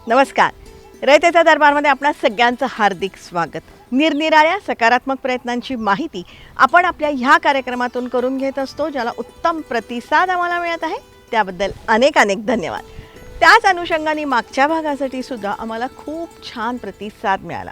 नमस्कार. रयतेचा दरबारमध्ये आपणा सगळ्यांचं हार्दिक स्वागत. निरनिराळ्या सकारात्मक प्रयत्नांची माहिती आपण आपल्या ह्या कार्यक्रमातून करून घेत असतो, ज्याला उत्तम प्रतिसाद आम्हाला मिळत आहे. त्याबद्दल अनेक अनेक धन्यवाद. त्याच अनुषंगाने मागच्या भागासाठी सुद्धा आम्हाला खूप छान प्रतिसाद मिळाला.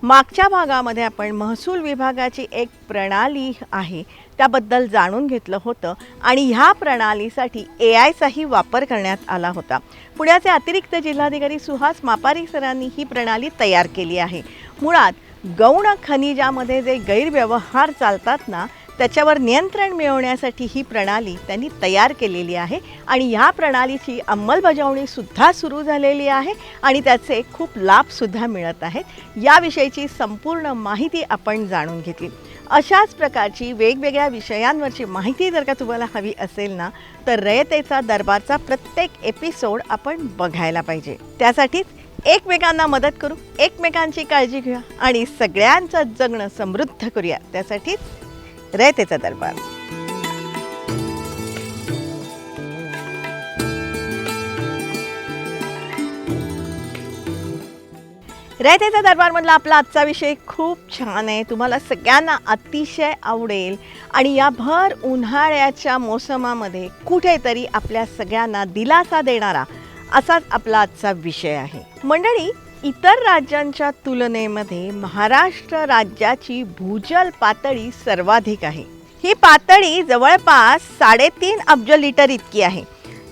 मागच्या भागामध्ये आपण महसूल विभागाची एक प्रणाली आहे त्याबद्दल जाणून घेतलं होतं आणि ह्या प्रणालीसाठी AIचाही वापर करण्यात आला होता. पुण्याचे अतिरिक्त जिल्हाधिकारी सुहास मापारी सरांनी ही प्रणाली तयार केली आहे. मुळात गौण खनिजामध्ये जे गैरव्यवहार चालतात ना, त्याच्यावर नियंत्रण मिळवण्यासाठी ही प्रणाली त्यांनी तयार केलेली आहे आणि ह्या प्रणालीची अंमलबजावणीसुद्धा सुरू झालेली आहे आणि त्याचे खूप लाभसुद्धा मिळत आहेत. याविषयीची संपूर्ण माहिती आपण जाणून घेतली. अशाच प्रकारची वेगवेगळ्या विषयांवरची माहिती जर का तुम्हाला हवी असेल ना, तर रयतेचा दरबारचा प्रत्येक एपिसोड आपण बघायला पाहिजे. त्यासाठीच एकमेकांना मदत करू, एकमेकांची काळजी घेऊया आणि सगळ्यांचं जगणं समृद्ध करूया. त्यासाठीच रयतेचा दरबार. रयतेचा दरबारमधला आपला आजचा विषय खूप छान आहे. तुम्हाला सगळ्यांना अतिशय आवडेल आणि या भर उन्हाळ्याच्या मोसमामध्ये कुठेतरी आपल्या सगळ्यांना दिलासा देणारा असाच आपला आजचा विषय आहे. मंडळी, इतर राज्यांच्या तुलनेमध्ये महाराष्ट्र राज्याची भूजल पातळी सर्वाधिक आहे. ही पातळी जवळपास 3.5 अब्ज लिटर इतकी आहे,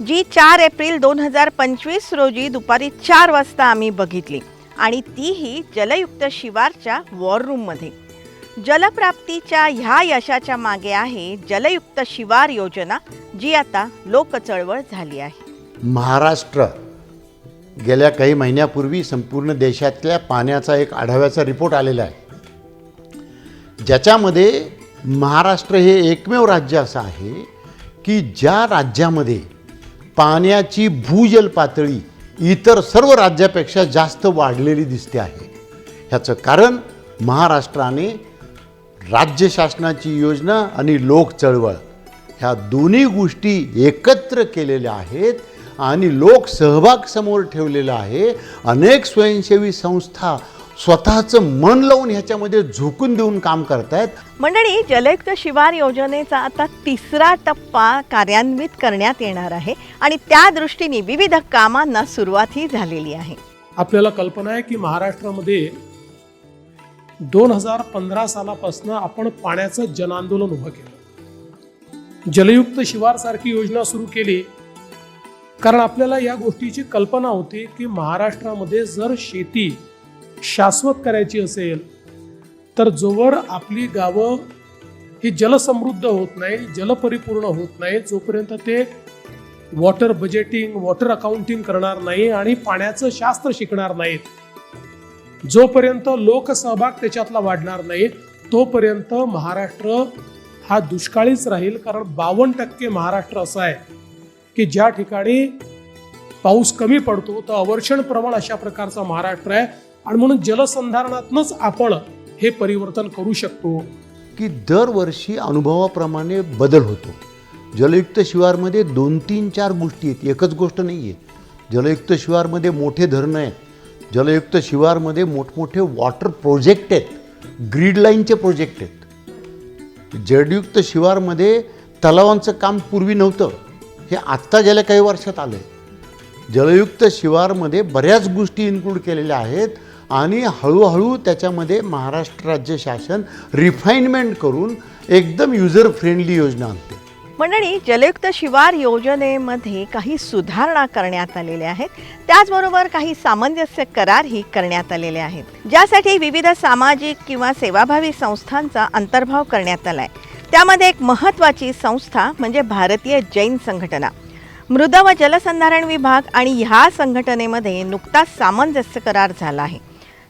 जी 4 एप्रिल 2025 रोजी दुपारी 4 वाजता आम्ही बघितली आणि तीही जलयुक्त शिवारच्या वॉर रूममध्ये. जलप्राप्तीच्या ह्या यशाच्या मागे आहे जलयुक्त शिवार योजना, जी आता लोकचळवळ झाली आहे. महाराष्ट्र गेल्या काही महिन्यापूर्वी संपूर्ण देशातल्या पाण्याचा एक आढाव्याचा रिपोर्ट आलेला आहे, ज्याच्यामध्ये महाराष्ट्र हे एकमेव राज्य असं आहे की ज्या राज्यामध्ये पाण्याची भूजल पातळी इतर सर्व राज्यापेक्षा जास्त वाढलेली दिसते आहे. ह्याचं कारण महाराष्ट्राने राज्य शासनाची योजना आणि लोक चळवळ ह्या दोन्ही गोष्टी एकत्र केलेल्या आहेत आणि लोक सहभाग समोर ठेवलेला आहे. अनेक स्वयंसेवी संस्था स्वतःचं मन लावून ह्याच्यामध्ये झोकून देऊन काम करतायत. मंडळी, जलयुक्त शिवार योजनेचा आता 3रा टप्पा कार्यान्वित करण्यात येणार आहे आणि त्या दृष्टीने विविध कामांना सुरुवातही झालेली आहे. आपल्याला कल्पना आहे की महाराष्ट्रामध्ये 2015 सालापासून आपण पाण्याचं जनआंदोलन उभं केलं. जलयुक्त शिवार सारखी योजना सुरू केली कारण आपल्याला या गोष्टीची कल्पना होती की महाराष्ट्रामध्ये जर शेती शाश्वत करायची असेल तर जोवर आपली गावं ही जलसमृद्ध होत नाही, जलपरिपूर्ण होत नाही, जोपर्यंत ते वॉटर बजेटिंग, वॉटर अकाउंटिंग करणार नाही आणि पाण्याचं शास्त्र शिकणार नाहीत, जोपर्यंत लोकसहभाग त्याच्यातला वाढणार नाही, तोपर्यंत महाराष्ट्र हा दुष्काळीच राहील. कारण 52% महाराष्ट्र असं आहे की ज्या ठिकाणी पाऊस कमी पडतो तर अवर्षण प्रमाण अशा प्रकारचा महाराष्ट्र आहे आणि म्हणून जलसंधारणातूनच आपण हे परिवर्तन करू शकतो की दरवर्षी अनुभवाप्रमाणे बदल होतो. जलयुक्त शिवारमध्ये 2, 3, 4 गोष्टी आहेत, एकच गोष्ट नाही आहे. जलयुक्त शिवारमध्ये मोठे धरणं आहेत, जलयुक्त शिवारमध्ये मोठमोठे वॉटर प्रोजेक्ट आहेत, ग्रीड लाईनचे प्रोजेक्ट आहेत. जलयुक्त शिवारमध्ये तलावांचं काम पूर्वी नव्हतं, हे आत्ता गेल्या काही वर्षात आलं आहे. जलयुक्त शिवारमध्ये बऱ्याच गोष्टी इन्क्लूड केलेल्या आहेत आणि हळूहळू त्याच्यामध्ये महाराष्ट्र राज्य शासन रिफाईनमेंट करून एकदम युजर फ्रेंडली योजना आणते. मंडळी, जलयुक्त शिवार योजनेमध्ये काही सुधारणा करण्यात आलेल्या आहेत. त्याचबरोबर काही सामंजस्य करारही करण्यात आलेले आहेत, ज्यासाठी विविध सामाजिक किंवा सेवाभावी संस्थांचा अंतर्भाव करण्यात आला आहे. त्यामध्ये एक महत्त्वाची संस्था म्हणजे भारतीय जैन संघटना. मृद व जलसंधारण विभाग आणि ह्या संघटनेमध्ये नुकताच सामंजस्य करार झाला आहे.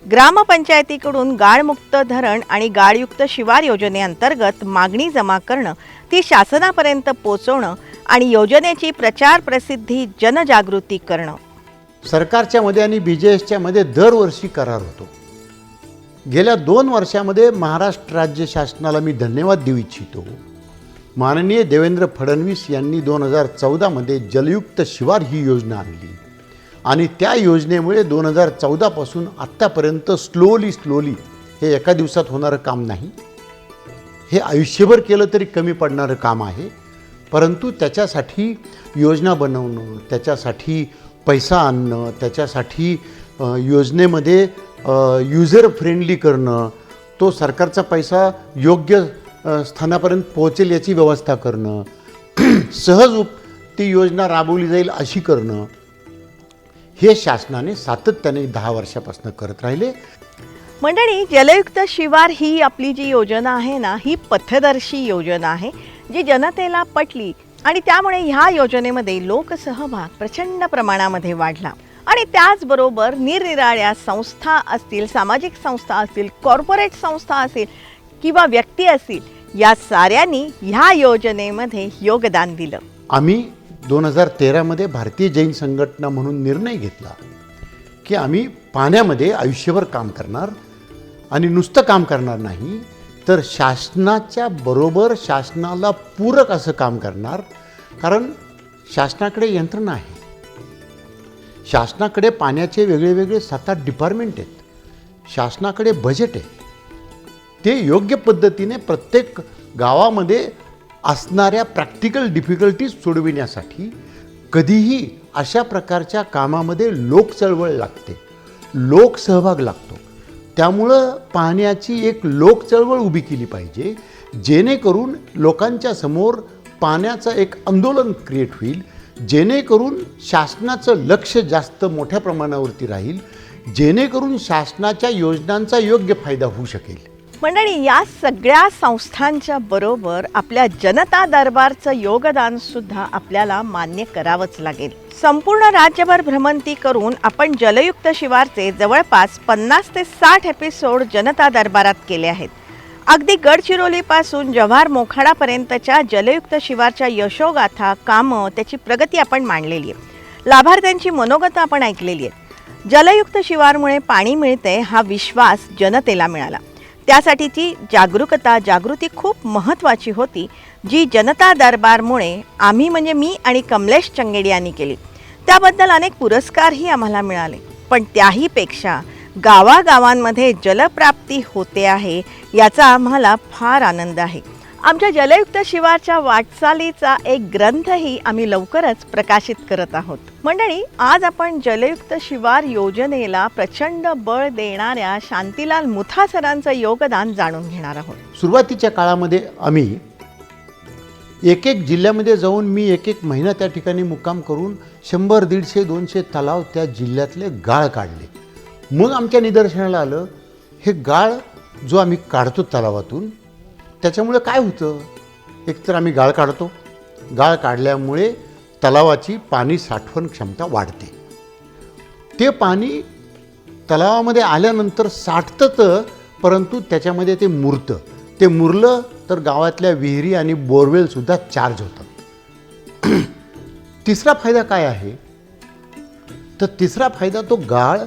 ग्रामपंचायतीकडून गाळमुक्त धरण आणि गाळयुक्त शिवार योजनेअंतर्गत मागणी जमा करणं, ती शासनापर्यंत पोहोचवणं आणि योजनेची प्रचार प्रसिद्धी जनजागृती करणं. सरकारच्या मध्ये आणि BJSच्या मध्ये दरवर्षी करार होतो. गेल्या 2 वर्षामध्ये महाराष्ट्र राज्य शासनाला मी धन्यवाद देऊ इच्छितो. माननीय देवेंद्र फडणवीस यांनी 2014 मध्ये जलयुक्त शिवार ही योजना आणली आणि त्या योजनेमुळे 2014 पासून आत्तापर्यंत स्लोली हे एका दिवसात होणारं काम नाही, हे आयुष्यभर केलं तरी कमी पडणारं काम आहे. परंतु त्याच्यासाठी योजना बनवणं, त्याच्यासाठी पैसा आणणं, त्याच्यासाठी योजनेमध्ये युजर फ्रेंडली करणं, तो सरकारचा पैसा योग्य स्थानापर्यंत पोहोचेल याची व्यवस्था करणं, सहज ती योजना राबवली जाईल अशी करणं, हे शासनाने सातत्याने 10 वर्षापासून करत राहिले. मंडळी, जलयुक्त शिवार ही आपली जी योजना आहे ना, ही पथदर्शी योजना आहे जी जनतेला पटली आणि त्यामुळे ह्या योजनेमध्ये लोकसहभाग प्रचंड प्रमाणामध्ये वाढला. आणि त्याचबरोबर निरनिराळ्या संस्था असतील, सामाजिक संस्था असतील, कॉर्पोरेट संस्था असतील किंवा व्यक्ती असतील, या साऱ्यांनी ह्या योजनेमध्ये योगदान दिलं. आम्ही 2013 मध्ये भारतीय जैन संघटना म्हणून निर्णय घेतला की आम्ही पाण्यामध्ये आयुष्यभर काम करणार आणि नुसतं काम करणार नाही तर शासनाच्या बरोबर शासनाला पूरक असं काम करणार. कारण शासनाकडे यंत्रणा आहे, शासनाकडे पाण्याचे वेगळे वेगळे 7-8 डिपार्टमेंट आहेत, शासनाकडे बजेट आहे. ते योग्य पद्धतीने प्रत्येक गावामध्ये असणाऱ्या प्रॅक्टिकल डिफिकल्टीज सोडविण्यासाठी कधीही अशा प्रकारच्या कामामध्ये लोकचळवळ लागते, लोकसहभाग लागतो. त्यामुळं पाण्याची एक लोकचळवळ उभी केली पाहिजे, जेणेकरून लोकांच्या समोर पाण्याचं एक आंदोलन क्रिएट होईल, जेणेकरून शासनाचं लक्ष जास्त मोठ्या प्रमाणावरती राहील, जेणेकरून शासनाच्या योजनांचा योग्य फायदा होऊ शकेल. मंडळी, या सगळ्या संस्थांच्या बरोबर आपल्या जनता दरबारचं योगदान सुद्धा आपल्याला मान्य करावंच लागेल. संपूर्ण राज्यभर भ्रमंती करून आपण जलयुक्त शिवारचे जवळपास 50 ते 60 एपिसोड जनता दरबारात केले आहेत. अगदी गडचिरोलीपासून जव्हार मोखाडापर्यंतच्या जलयुक्त शिवारच्या यशोगाथा, कामं, त्याची प्रगती आपण मांडलेली आहे. लाभार्थ्यांची मनोगत आपण ऐकलेली आहे. जलयुक्त शिवारमुळे पाणी मिळते हा विश्वास जनतेला मिळाला. त्यासाठीची जागृती खूप महत्त्वाची होती, जी जनता दरबारमुळे आम्ही म्हणजे मी आणि कमलेश चंगेडी यांनी केली. त्याबद्दल अनेक पुरस्कारही आम्हाला मिळाले. पण त्याहीपेक्षा गावागावांमध्ये जलप्राप्ती होते आहे याचा आम्हाला फार आनंद आहे. आमच्या जलयुक्त शिवारच्या वाटचालीचा एक ग्रंथही आम्ही लवकरच प्रकाशित करत आहोत. मंडळी, आज आपण जलयुक्त शिवार योजनेला प्रचंड बळ देणाऱ्या शांतीलाल मुथा सरांचं योगदान जाणून घेणार आहोत. सुरुवातीच्या काळामध्ये आम्ही एक जिल्ह्यामध्ये जाऊन मी एक महिना त्या ठिकाणी मुक्काम करून 100, 150, 200 तलाव त्या जिल्ह्यातले गाळ काढले. मग आमच्या निदर्शनाला आलं, हे गाळ जो आम्ही काढतो तलावातून, त्याच्यामुळे काय होतं, एकतर आम्ही गाळ काढतो, गाळ काढल्यामुळे तलावाची पाणी साठवण क्षमता वाढते. ते पाणी तलावामध्ये आल्यानंतर साठतं तर, परंतु त्याच्यामध्ये ते मुरतं. ते मुरलं तर गावातल्या विहिरी आणि बोरवेलसुद्धा चार्ज होतात. तिसरा फायदा काय आहे, तर तिसरा फायदा तो गाळ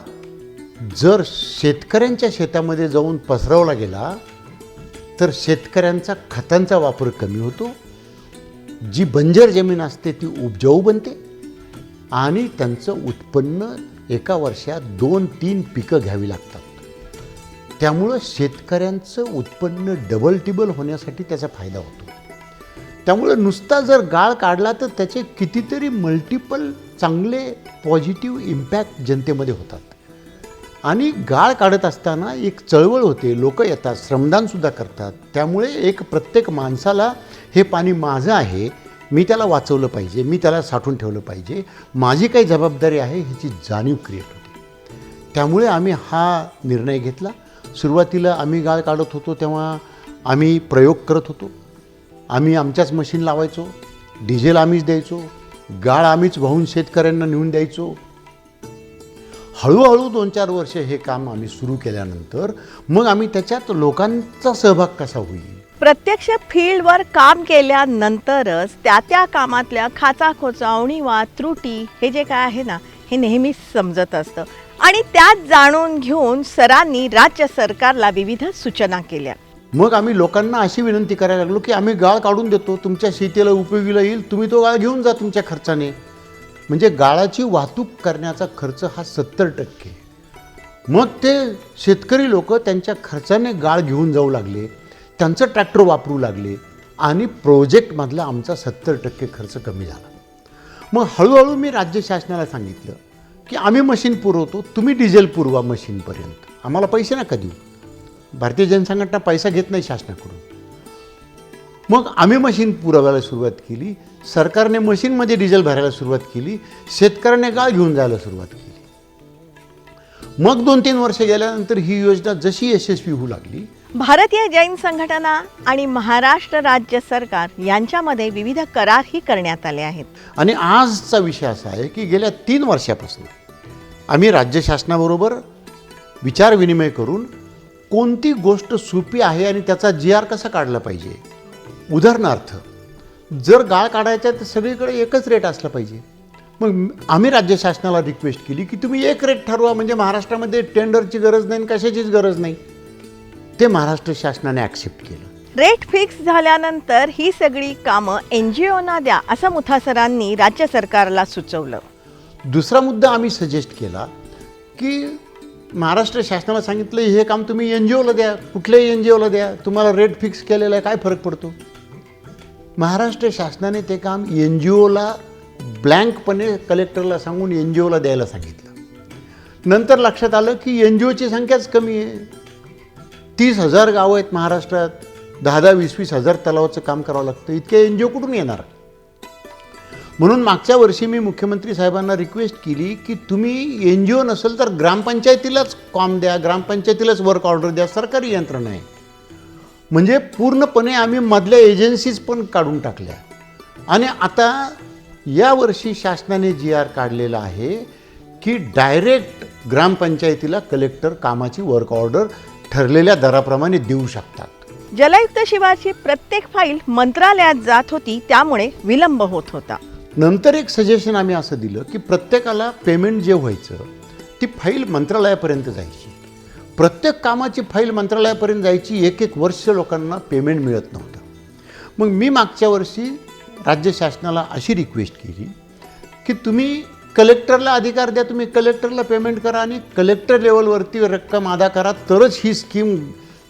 जर शेतकऱ्यांच्या शेतामध्ये जाऊन पसरवला गेला तर शेतकऱ्यांचा खतांचा वापर कमी होतो, जी बंजर जमीन असते ती उपजाऊ बनते आणि त्यांचं उत्पन्न एका वर्षात 2-3 पिकं घ्यावी लागतात. त्यामुळं शेतकऱ्यांचं उत्पन्न डबल टिबल होण्यासाठी त्याचा फायदा होतो. त्यामुळं नुसता जर गाळ काढला तर त्याचे कितीतरी मल्टिपल चांगले पॉझिटिव्ह इम्पॅक्ट जनतेमध्ये होतात. आणि गाळ काढत असताना एक चळवळ होते, लोक येतात, श्रमदानसुद्धा करतात. त्यामुळे एक प्रत्येक माणसाला हे पाणी माझं आहे, मी त्याला वाचवलं पाहिजे, मी त्याला साठवून ठेवलं पाहिजे, माझी काही जबाबदारी आहे ह्याची जाणीव क्रिएट होते. त्यामुळे आम्ही हा निर्णय घेतला. सुरुवातीला आम्ही गाळ काढत होतो तेव्हा आम्ही प्रयोग करत होतो. आम्ही आमच्याच मशीन लावायचो, डिझेल आम्हीच द्यायचो, गाळ आम्हीच वाहून शेतकऱ्यांना नेऊन द्यायचो. हळूहळू 2-4 वर्ष हे काम आम्ही सुरू केल्यानंतर मग आम्ही त्याच्यात लोकांचा सहभाग कसा होईल, प्रत्यक्ष फील्डवर काम केल्यानंतरच त्या कामातल्या खाचाखोचा उणीवा त्रुटी हे जे काय आहे ना हे नेहमीच समजत असतं आणि त्यात जाणून घेऊन सरांनी राज्य सरकारला विविध सूचना केल्या. मग आम्ही लोकांना अशी विनंती करायला लागलो की आम्ही गाळ काढून देतो, तुमच्या शेतीला उपयोगीला येईल, तुम्ही तो गाळ घेऊन जा तुमच्या खर्चाने. म्हणजे गाळाची वाहतूक करण्याचा खर्च हा 70%. मग ते शेतकरी लोक त्यांच्या खर्चाने गाळ घेऊन जाऊ लागले, त्यांचं ट्रॅक्टर वापरू लागले आणि प्रोजेक्टमधला आमचा 70% खर्च कमी झाला. मग हळूहळू मी राज्य शासनाला सांगितलं की आम्ही मशीन पुरवतो, तुम्ही डिझेल पुरवा मशीनपर्यंत, आम्हाला पैसे नका देऊ. भारतीय जनसंघटना पैसा घेत नाही शासनाकडून. मग आम्ही मशीन पुरवायला सुरुवात केली, सरकारने मशीनमध्ये डिझेल भरायला सुरुवात केली, शेतकऱ्याने गाळ घेऊन जायला सुरुवात केली. मग 2-3 वर्ष गेल्यानंतर ही योजना जशी यशस्वी होऊ लागली, भारतीय जैन संघटना आणि महाराष्ट्र राज्य सरकार यांच्यामध्ये विविध करारही करण्यात आले आहेत. आणि आजचा विषय असा आहे की गेल्या 3 वर्षापासून आम्ही राज्य शासनाबरोबर विचारविनिमय करून कोणती गोष्ट सोपी आहे आणि त्याचा GR कसा काढला पाहिजे. उदाहरणार्थ, जर गाळ काढायचा तर सगळीकडे एकच रेट असला पाहिजे. मग आम्ही राज्य शासनाला रिक्वेस्ट केली की तुम्ही एक रेट ठरवा, म्हणजे महाराष्ट्रामध्ये टेंडरची गरज नाही, कशाचीच गरज नाही. ते महाराष्ट्र शासनाने ॲक्सेप्ट केलं. रेट फिक्स झाल्यानंतर ही सगळी कामं NGOना द्या असं मुथासरांनी राज्य सरकारला सुचवलं. दुसरा मुद्दा आम्ही सजेस्ट केला की महाराष्ट्र शासनाला सांगितलं हे काम तुम्ही NGOला द्या, कुठल्याही NGOला द्या, तुम्हाला रेट फिक्स केलेला आहे, काय फरक पडतो. महाराष्ट्र शासनाने ते काम NGOला ब्लँकपणे कलेक्टरला सांगून NGOला द्यायला सांगितलं. नंतर लक्षात आलं की NGOची संख्याच कमी आहे. 30,000 गावं आहेत महाराष्ट्रात, 10-20 हजार तलावाचं काम करावं लागतं, इतके NGO कुठून येणार. म्हणून मागच्या वर्षी मी मुख्यमंत्री साहेबांना रिक्वेस्ट केली की तुम्ही NGO नसेल तर ग्रामपंचायतीलाच काम द्या, ग्रामपंचायतीलाच वर्क ऑर्डर द्या, सरकारी यंत्रणा आहे. म्हणजे पूर्णपणे आम्ही मधल्या एजन्सीज पण काढून टाकल्या. आणि आता यावर्षी शासनाने GR काढलेला आहे की डायरेक्ट ग्रामपंचायतीला कलेक्टर कामाची वर्क ऑर्डर ठरलेल्या दराप्रमाणे देऊ शकतात. जलयुक्त शिवारची प्रत्येक फाईल मंत्रालयात जात होती, त्यामुळे विलंब होत होता. नंतर एक सजेशन आम्ही असं दिलं की प्रत्येकाला पेमेंट जे व्हायचं ती फाईल मंत्रालयापर्यंत जायची. प्रत्येक कामाची फाईल मंत्रालयापर्यंत जायची, 1-1 वर्ष लोकांना पेमेंट मिळत नव्हतं. मग मी मागच्या वर्षी राज्य शासनाला अशी रिक्वेस्ट केली की तुम्ही कलेक्टरला अधिकार द्या, तुम्ही कलेक्टरला पेमेंट करा आणि कलेक्टर लेवलवरती रक्कम अदा करा, तरच ही स्कीम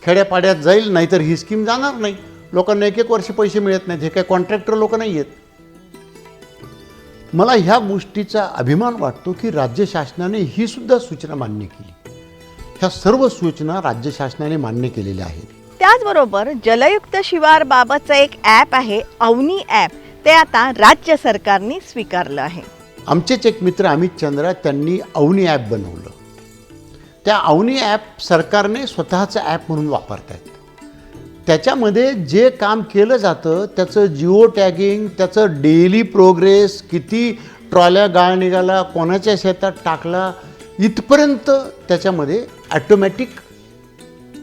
खेड्यापाड्यात जाईल, नाहीतर ही स्कीम जाणार नाही. लोकांना 1-1 वर्ष पैसे मिळत नाहीत, हे काय कॉन्ट्रॅक्टर लोक नाही आहेत. मला ह्या गोष्टीचा अभिमान वाटतो की राज्य शासनाने ही सुद्धा सूचना मान्य केली. ह्या सर्व सूचना राज्य शासनाने मान्य केलेल्या आहेत. त्याचबरोबर जलयुक्त शिवारबाबतचं एक ॲप आहे अवनी ॲप, ते आता राज्य सरकारने स्वीकारलं आहे. आमचेच एक मित्र अमित चंद्रा त्यांनी अवनी ॲप बनवलं. त्या अवनी ॲप सरकारने स्वतःचं ॲप म्हणून वापरत आहेत. त्याच्यामध्ये जे काम केलं जातं त्याचं जिओ टॅगिंग, त्याचं डेली प्रोग्रेस, किती ट्रॉल्या गाळ निघाला, कोणाच्या शेतात टाकला, इथपर्यंत त्याच्यामध्ये ॲटोमॅटिक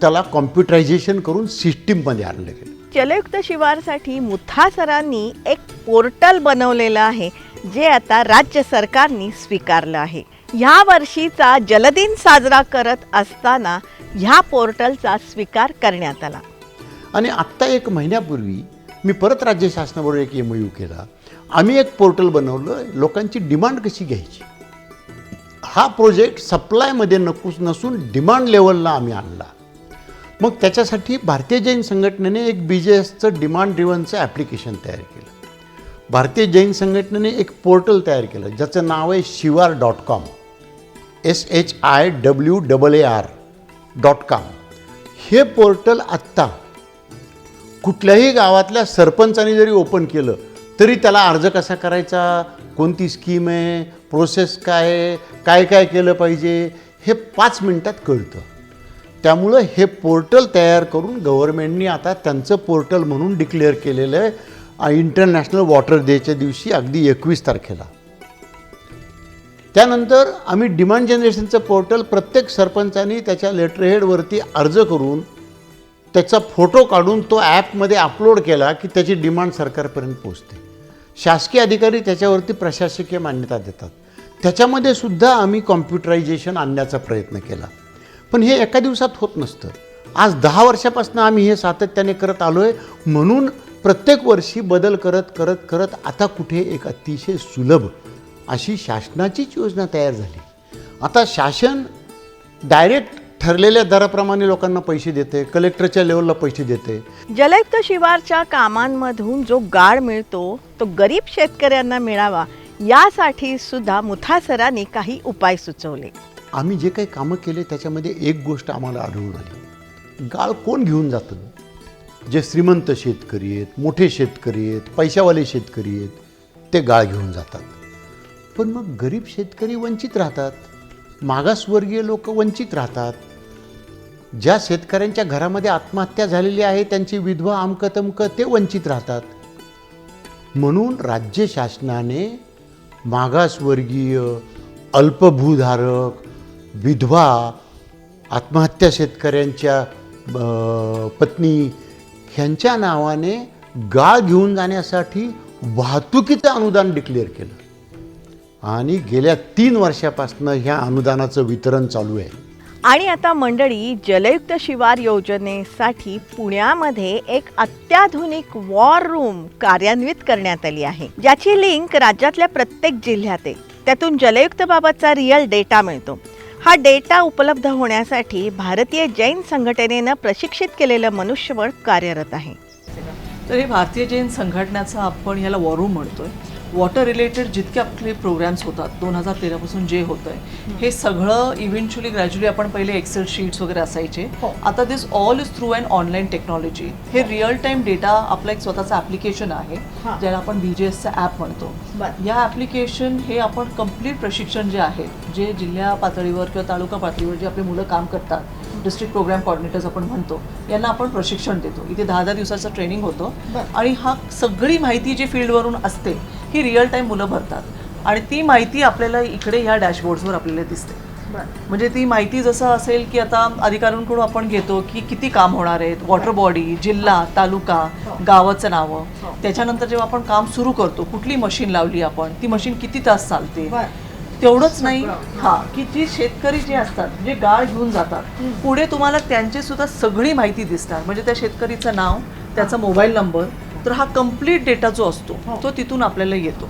त्याला कॉम्प्युटरायझेशन करून सिस्टीममध्ये आणलं गेलं. जलयुक्त शिवारसाठी मुथासरांनी एक पोर्टल बनवलेलं आहे, जे आता राज्य सरकारने स्वीकारलं आहे. ह्या वर्षीचा जलदिन साजरा करत असताना ह्या पोर्टलचा स्वीकार करण्यात आला. आणि आत्ता 1 महिन्यापूर्वी मी परत राज्य शासनाबरोबर एक MOU केला. आम्ही एक पोर्टल बनवलं, लोकांची डिमांड कशी घ्यायची. हा प्रोजेक्ट सप्लायमध्ये नसून डिमांड लेवलला आम्ही आणला. मग त्याच्यासाठी भारतीय जैन संघटनेने एक BJSचं डिमांड ड्रिव्हनचं ॲप्लिकेशन तयार केलं. भारतीय जैन संघटनेने एक पोर्टल तयार केलं ज्याचं नाव आहे shivar.com, SHIWAR.com. हे पोर्टल आत्ता कुठल्याही गावातल्या सरपंचाने जरी ओपन केलं तरी त्याला अर्ज कसा करायचा, कोणती स्कीम आहे, प्रोसेस काय आहे, काय काय केलं पाहिजे, हे 5 मिनिटात कळतं. त्यामुळं हे पोर्टल तयार करून गव्हर्नमेंटनी आता त्यांचं पोर्टल म्हणून डिक्लेअर केलेलं आहे इंटरनॅशनल वॉटर डेच्या दिवशी, अगदी 21 तारखेला. त्यानंतर आम्ही डिमांड जनरेशनचं पोर्टल प्रत्येक सरपंचांनी त्याच्या लेटरहेडवरती अर्ज करून त्याचा फोटो काढून तो ॲपमध्ये अपलोड केला की त्याची डिमांड सरकारपर्यंत पोचते. शासकीय अधिकारी त्याच्यावरती प्रशासकीय मान्यता देतात. त्याच्यामध्ये सुद्धा आम्ही कॉम्प्युटरायझेशन आणण्याचा प्रयत्न केला. पण हे एका दिवसात होत नसतं. आज 10 वर्षापासून आम्ही हे सातत्याने करत आलो आहे. म्हणून प्रत्येक वर्षी बदल करत करत करत आता कुठे एक अतिशय सुलभ अशी शासनाचीच योजना तयार झाली. आता शासन डायरेक्ट ठरलेल्या दराप्रमाणे लोकांना पैसे देते, कलेक्टरच्या लेवलला पैसे देते. जलयुक्त शिवारच्या कामांमधून जो गाळ मिळतो तो गरीब शेतकऱ्यांना मिळावा यासाठी सुद्धा मुथा सरांनी काही उपाय सुचवले. आम्ही जे काही कामं केले त्याच्यामध्ये एक गोष्ट आम्हाला आढळून आली. गाळ कोण घेऊन जातं? जे श्रीमंत शेतकरी आहेत, मोठे शेतकरी आहेत, पैशावाले शेतकरी आहेत, ते गाळ घेऊन जातात. पण मग गरीब शेतकरी वंचित राहतात, मागासवर्गीय लोक वंचित राहतात. ज्या शेतकऱ्यांच्या घरामध्ये आत्महत्या झालेली आहे, त्यांची विधवा अमकं तमकं ते वंचित राहतात. म्हणून राज्य शासनाने मागासवर्गीय, अल्पभूधारक, विधवा, आत्महत्या शेतकऱ्यांच्या पत्नी ह्यांच्या नावाने गाळ घेऊन जाण्यासाठी वाहतुकीचं अनुदान डिक्लेअर केलं. आणि गेल्या 3 वर्षापासून ह्या अनुदानाचं वितरण चालू आहे. आणि आता मंडळी, जलयुक्त शिवार योजनेसाठी पुण्यामध्ये एक अत्याधुनिक वॉर रूम कार्यान्वित करण्यात आली आहे, ज्याची लिंक राज्यातल्या प्रत्येक जिल्ह्यात आहे. त्यातून जलयुक्त बाबतचा रिअल डेटा मिळतो. हा डेटा उपलब्ध होण्यासाठी भारतीय जैन संघटनेनं प्रशिक्षित केलेलं मनुष्यबळ कार्यरत आहे. तर हे भारतीय जैन संघटनेचं आपण ह्याला वॉर रूम म्हणतोय. वॉटर रिलेटेड जितके आपले प्रोग्राम्स होतात 2013 पासून जे होतं आहे हे सगळं इव्हेंच्युअली ग्रॅज्युअली आपण पहिले एक्सेल शीट्स वगैरे असायचे. आता this all is through an online technology. हे रिअल टाईम डेटा आपलं एक स्वतःचं ॲप्लिकेशन आहे ज्याला आपण BJSचं ॲप म्हणतो. या ॲप्लिकेशन हे आपण कम्प्लीट प्रशिक्षण जे आहे, जे जिल्हा पातळीवर किंवा तालुका पातळीवर जे आपले मुलं काम करतात, डिस्ट्रिक्ट प्रोग्राम कॉर्डिनेटर्स आपण म्हणतो, यांना आपण प्रशिक्षण देतो. इथे 10-10 दिवसाचं ट्रेनिंग होतं आणि हा सगळी माहिती जी फील्डवरून असते ही रिअल टाईम मुलं भरतात आणि ती माहिती आपल्याला इकडे ह्या डॅशबोर्ड्सवर आपल्याला दिसते. म्हणजे ती माहिती जसं असेल की आता अधिकाऱ्यांकडून आपण घेतो की किती काम होणार आहेत, वॉटर बॉडी, जिल्हा, तालुका, गावाचं नावं. त्याच्यानंतर जेव्हा आपण काम सुरू करतो, कुठली मशीन लावली आपण, ती मशीन किती तास चालते. तेवढंच नाही, की जी शेतकरी जे असतात, जे गाळ घेऊन जातात, पुढे तुम्हाला त्यांची सुद्धा सगळी माहिती दिसणार. म्हणजे त्या शेतकरीचं नाव, त्याचा मोबाईल नंबर. तर हा कम्प्लीट डेटा जो असतो तो तिथून आपल्याला येतो.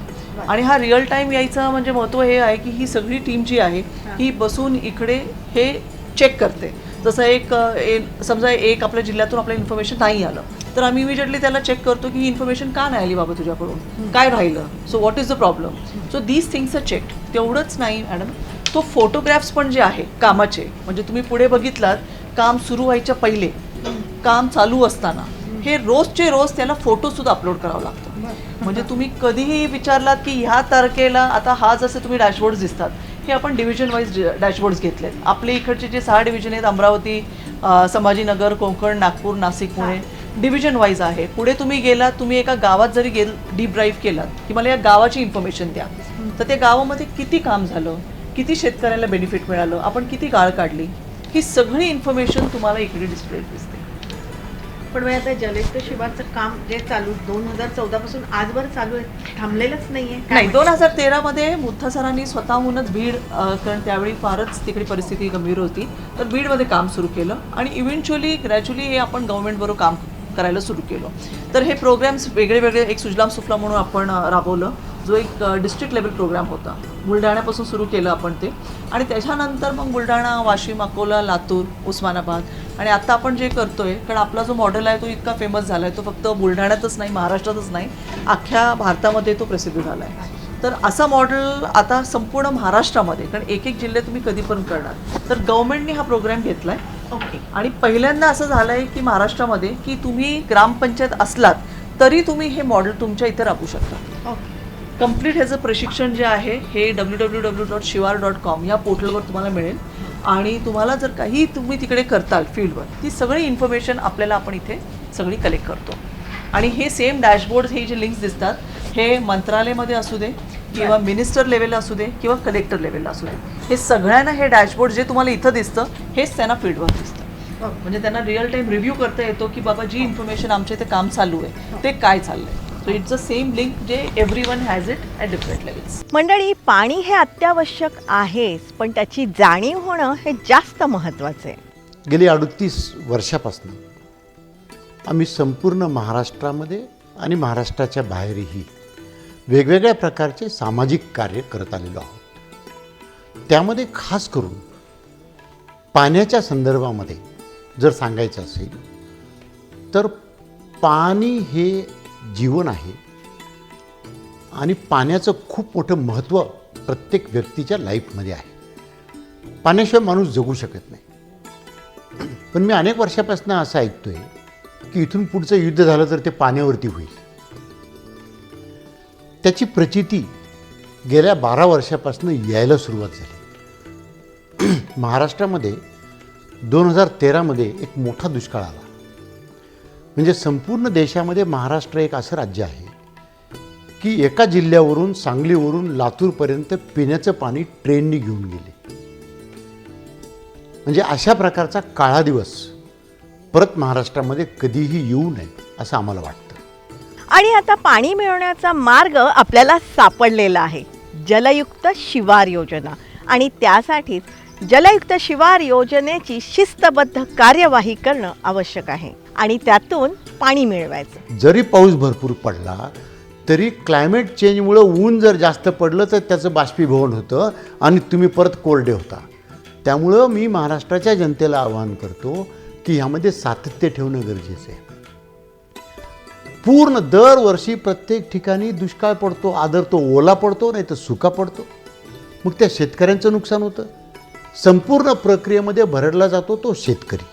आणि हा रिअल टाईम यायचं म्हणजे महत्त्व हे आहे की ही सगळी टीम जी आहे ही बसून इकडे हे चेक करते. जसं समजा एक आपल्या जिल्ह्यातून आपल्या इन्फॉर्मेशन नाही आलं तर आम्ही इमिजिएटली त्याला चेक करतो की ही इन्फॉर्मेशन का नाही आली बाबा तुझ्याकडून, काय राहिलं, so what is the problem. So these things are checked. तेवढंच नाही मॅडम, तो फोटोग्राफ्स पण जे आहे कामाचे, म्हणजे तुम्ही पुढे बघितलात काम सुरू व्हायच्या पहिले, काम चालू असताना, हे रोजचे रोज त्याला फोटोसुद्धा अपलोड करावा लागतो. म्हणजे तुम्ही कधीही विचारलात की ह्या तारखेला, आता हा जसे तुम्ही डॅशबोर्ड्स दिसतात हे आपण डिव्हिजन वाईज डॅशबोर्ड्स घेतलेत. आपले इकडचे जे 6 डिव्हिजन आहेत, अमरावती, संभाजीनगर, कोकण, नागपूर, नाशिक, पुणे, डिव्हिजन वाईज आहे. पुढे तुम्ही गेलात, तुम्ही एका गावात जरी डीप ड्राईव्ह केलात की मला या गावाची इन्फॉर्मेशन द्या, तर त्या गावामध्ये किती काम झालं, किती शेतकऱ्याला बेनिफिट मिळालं, आपण किती गाळ काढली, ही सगळी इन्फॉर्मेशन तुम्हाला इकडे डिस्प्ले दिसते. पण आता जलयुक्त शिवारचं काम जे चालू 2014 पासून आजवर चालू आहे, थांबलेलंच नाहीये. नाही, 2013 मध्ये मुथा सरांनी स्वतःहूनच बीड, कारण त्यावेळी फारच तिकडे परिस्थिती गंभीर होती, तर बीडमध्ये काम सुरू केलं आणि इव्हेंच्युअली ग्रॅज्युअली हे आपण गव्हर्नमेंटबरोबर काम करायला सुरू केलं. तर हे प्रोग्राम्स वेगळे वेगळे, एक सुजलाम सुफलाम म्हणून आपण राबवलं, जो एक डिस्ट्रिक्ट लेवल प्रोग्राम होता. बुलढाण्यापासून सुरू केलं आपण ते, आणि त्याच्यानंतर मग बुलढाणा, वाशिम, अकोला, लातूर, उस्मानाबाद, आणि आता आपण जे करतोय, कारण आपला जो मॉडेल आहे तो इतका फेमस झाला आहे, तो फक्त बुलढाण्यातच नाही, महाराष्ट्रातच नाही, अख्ख्या भारतामध्ये तो प्रसिद्ध झाला आहे. तर असा मॉडेल आता संपूर्ण महाराष्ट्रामध्ये, कारण एक एक जिल्ह्यात तुम्ही कधी पण करणार, तर गव्हर्नमेंटने हा प्रोग्राम घेतला आहे. ओके. आणि पहिल्यांदा असं झालं आहे की महाराष्ट्रामध्ये की तुम्ही ग्रामपंचायत असलात तरी तुम्ही हे मॉडेल तुमच्या इथे राबवू शकता. कम्प्लीट ह्याचं प्रशिक्षण जे आहे हे www.shivar.com या पोर्टलवर तुम्हाला मिळेल. आणि तुम्हाला जर काही तुम्ही तिकडे करताल फील्डवर, ती सगळी इन्फॉर्मेशन आपल्याला आपण इथे सगळी कलेक्ट करतो. आणि हे सेम डॅशबोर्ड्स, हे जे लिंक्स दिसतात, हे मंत्रालयामध्ये असू दे किंवा मिनिस्टर लेवलला असू दे किंवा कलेक्टर लेवलला असू दे, हे सगळ्यांना हे डॅशबोर्ड जे तुम्हाला इथं दिसतं हेच त्यांना फील्डवर दिसतं. म्हणजे त्यांना रिअल टाइम रिव्ह्यू करता येतो की बाबा जी इन्फॉर्मेशन आमच्या इथे काम चालू आहे ते काय चाललंय. So it's a same link जे everyone has it at different levels. मंडळी, पाणी हे अत्यावश्यक आहेच, पण त्याची जाणीव होणं हे जास्त महत्त्वाचं आहे. गेली 38 वर्षापासून आम्ही संपूर्ण महाराष्ट्रामध्ये आणि महाराष्ट्राच्या बाहेरही वेगवेगळ्या प्रकारचे सामाजिक कार्य करत आलेलो आहोत. त्यामध्ये खास करून पाण्याच्या संदर्भामध्ये जर सांगायचं असेल तर पाणी हे जीवन आहे आणि पाण्याचं खूप मोठं महत्त्व प्रत्येक व्यक्तीच्या लाईफमध्ये आहे. पाण्याशिवाय माणूस जगू शकत नाही. पण मी अनेक वर्षापासून असं ऐकतोय की इथून पुढचं युद्ध झालं तर ते पाण्यावरती होईल. त्याची प्रचिती गेल्या 12 वर्षापासून यायला सुरुवात झाली. महाराष्ट्रामध्ये 2013मध्ये एक मोठा दुष्काळ आला. म्हणजे संपूर्ण देशामध्ये महाराष्ट्र एक असं राज्य आहे की एका जिल्ह्यावरून, सांगलीवरून लातूरपर्यंत पिण्याचं पाणी ट्रेननी घेऊन गेले. म्हणजे अशा प्रकारचा काळा दिवस परत महाराष्ट्रामध्ये कधीही येऊ नये असं आम्हाला वाटतं. आणि आता पाणी मिळवण्याचा मार्ग आपल्याला सापडलेला आहे, जलयुक्त शिवार योजना. आणि त्यासाठीच जलयुक्त शिवार योजनेची शिस्तबद्ध कार्यवाही करणं आवश्यक आहे आणि त्यातून पाणी मिळवायचं. जरी पाऊस भरपूर पडला तरी क्लायमेट चेंजमुळं ऊन जर जास्त पडलं तर त्याचं बाष्पीभवन होतं आणि तुम्ही परत कोरडे होता. त्यामुळं मी महाराष्ट्राच्या जनतेला आवाहन करतो की ह्यामध्ये सातत्य ठेवणं गरजेचं आहे. पूर्ण दरवर्षी प्रत्येक ठिकाणी दुष्काळ पडतो, आदर तो ओला पडतो नाही तर सुका पडतो. मग त्या शेतकऱ्यांचं नुकसान होतं. संपूर्ण प्रक्रियेमध्ये भरडला जातो तो शेतकरी.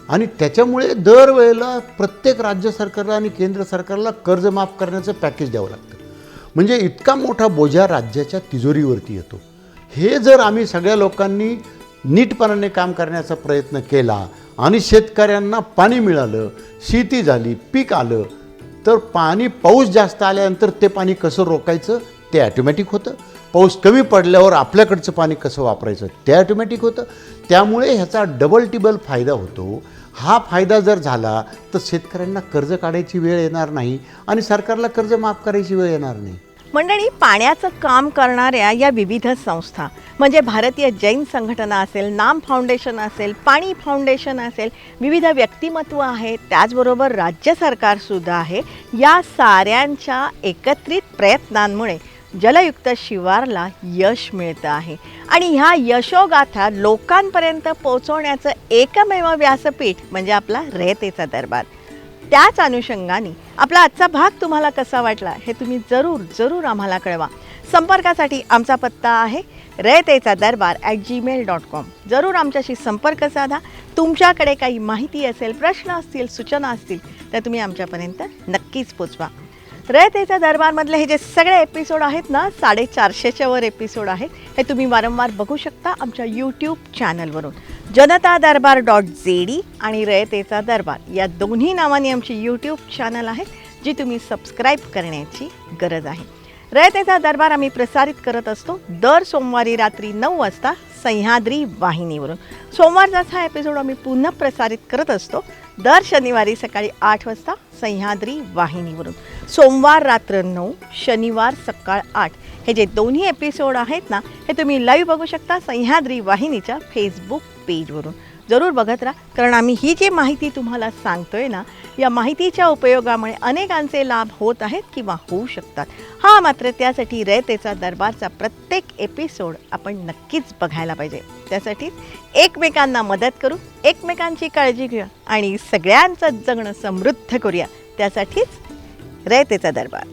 आणि त्याच्यामुळे दरवेळेला प्रत्येक राज्य सरकारला आणि केंद्र सरकारला कर्ज माफ करण्याचं पॅकेज द्यावं लागतं. म्हणजे इतका मोठा बोजा राज्याच्या तिजोरीवरती येतो. हे जर आम्ही सगळ्या लोकांनी नीटपणाने काम करण्याचा प्रयत्न केला आणि शेतकऱ्यांना पाणी मिळालं, शेती झाली, पीक आलं, तर पाऊस जास्त आल्यानंतर ते पाणी कसं रोखायचं ते ॲटोमॅटिक होतं. पाऊस कमी पडल्यावर आपल्याकडचं पाणी कसं वापरायचं ते ॲटोमॅटिक होतं. त्यामुळे ह्याचा डबल टिबल फायदा होतो. हा फायदा जर झाला तर शेतकऱ्यांना कर्ज काढायची वेळ येणार नाही आणि सरकारला कर्ज माफ करायची वेळ येणार नाही. मंडळी, पाण्याचं काम करणाऱ्या या विविध संस्था म्हणजे भारतीय जैन संघटना असेल, नाम फाउंडेशन असेल, पाणी फाउंडेशन असेल, विविध व्यक्तिमत्व आहेत, त्याचबरोबर राज्य सरकारसुद्धा आहे. या साऱ्यांच्या एकत्रित प्रयत्नांमुळे जलयुक्त शिवारला यश मिळतं आहे. आणि ह्या यशोगाथा लोकांपर्यंत पोहोचवण्याचं एकमेव व्यासपीठ म्हणजे आपला रयतेचा दरबार. त्याच अनुषंगाने आपला आजचा भाग तुम्हाला कसा वाटला हे तुम्ही जरूर आम्हाला कळवा. संपर्कासाठी आमचा पत्ता आहे रयतेचा दरबार @gmail.com. जरूर आमच्याशी संपर्क साधा. तुमच्याकडे काही माहिती असेल, प्रश्न असतील, सूचना असतील तर तुम्ही आमच्यापर्यंत नक्कीच पोचवा. रयतेच्या दरबारमधले हे जे सगळे एपिसोड आहेत ना, 450च्या वर एपिसोड आहेत, हे तुम्ही वारंवार बघू शकता आमच्या यूट्यूब चॅनलवरून. जनतादरबार.jd आणि रयतेचा दरबार या दोन्ही नावाने आमची यूट्यूब चॅनल आहेत जी तुम्ही सबस्क्राईब करण्याची गरज आहे. रयतेचा दरबार आम्ही प्रसारित करत असतो दर सोमवारी रात्री 9 वाजता सह्याद्री वाहिनीवरून. सोमवारचाच हा एपिसोड आम्ही पुन्हा प्रसारित करत असतो दर शनिवारी सकाळी 8 वाजता सह्याद्री वाहिनीवरून. सोमवार रात्र 9, शनिवार सकाळ 8 हे जे दोन्ही एपिसोड आहेत ना, हे तुम्ही लाईव्ह बघू शकता सह्याद्री वाहिनीच्या फेसबुक पेजवरून. जरूर बघत राहा, कारण आम्ही ही जी माहिती तुम्हाला सांगतोय ना, या माहितीच्या उपयोगामुळे अनेकांचे लाभ होत आहेत किंवा होऊ शकतात. हा मात्र त्यासाठी रयतेचा दरबारचा प्रत्येक एपिसोड आपण नक्कीच बघायला पाहिजे. त्यासाठीच एकमेकांना मदत करू, एकमेकांची काळजी घेऊया आणि सगळ्यांचं जगणं समृद्ध करूया. त्यासाठीच रयतेचा दरबार.